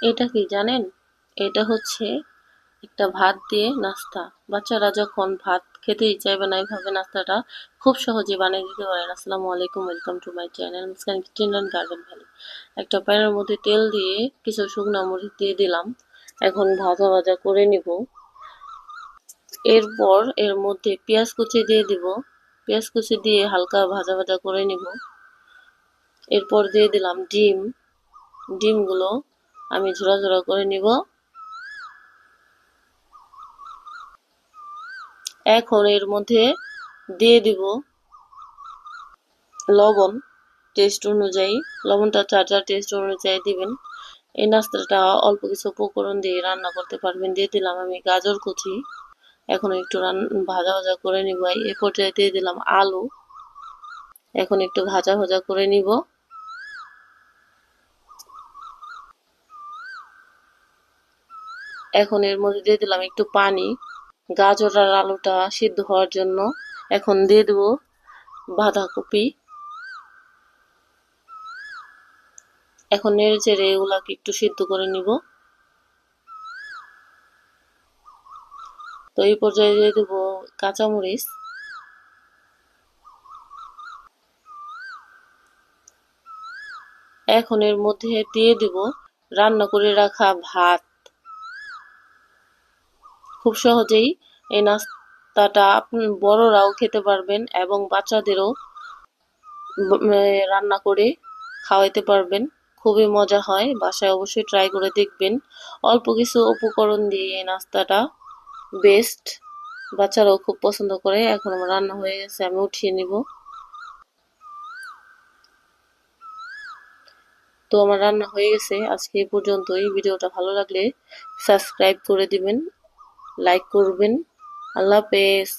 এটা কি জানেন? এটা হচ্ছে একটা ভাত দিয়ে নাস্তা। বাচ্চারা যখন ভাত খেতেই চাইবে না, এইভাবে নাস্তাটা খুব সহজে বানিয়ে দিতে পারেন। আসসালামু আলাইকুম, welcome to my channel Muskan kitchen and garden valley. একটা প্যানের মধ্যে তেল দিয়ে কিছু শুকনো মরিচ দিয়ে দিলাম। এখন ভাজা ভাজা করে নিব। এরপর এর মধ্যে পেঁয়াজ কুচি দিয়ে দিব। পেঁয়াজ কুচি দিয়ে হালকা ভাজা ভাজা করে নিব। এরপর দিয়ে দিলাম ডিম। ডিমগুলো আমি ঝোড়া ঝোড়া করে নিব। এখন এর মধ্যে দিয়ে দিব লবণ টেস্ট অনুযায়ী। লবণটা যার যার টেস্ট অনুযায়ী দিবেন। এই নাস্তাটা অল্প কিছু উপকরণ দিয়ে রান্না করতে পারবেন। দিয়ে দিলাম আমি গাজর কুচি। এখন একটু ভাজা ভাজা করে নিব। এই পর্যায়ে দিয়ে দিলাম আলু। এখন একটু ভাজা ভাজা করে নিব। এখন এর মধ্যে দিয়ে দিলাম একটু পানি, গাজর আর আলুটা সিদ্ধ হওয়ার জন্য। এখন দিয়ে দেব বাঁধাকপি। এখন নেড়ে চেড়ে এগুলাকে একটু সিদ্ধ করে নিব। তো এই পর্যায়ে দিয়ে দেব কাঁচামরিচ। এখন এর মধ্যে দিয়ে দিব রান্না করে রাখা ভাত। খুব সহজেই এই নাস্তাটা বড়রাও খেতে পারবেন এবং বাচ্চাদেরও রান্না করে খাওয়াইতে পারবেন। খুবই মজা হয়, বাসায় অবশ্যই ট্রাই করে দেখবেন। অল্প কিছু উপকরণ দিয়ে এই নাস্তাটা বেস্ট। বাচ্চারাও খুব পছন্দ করে। এখন আমার রান্না হয়ে গেছে, আমি উঠিয়ে নিব। তো আমার রান্না হয়ে গেছে। আজকে এই পর্যন্তই। ভিডিওটা ভালো লাগলে সাবস্ক্রাইব করে দিবেন, লাইক করবেন। আল্লাহ হাফেজ।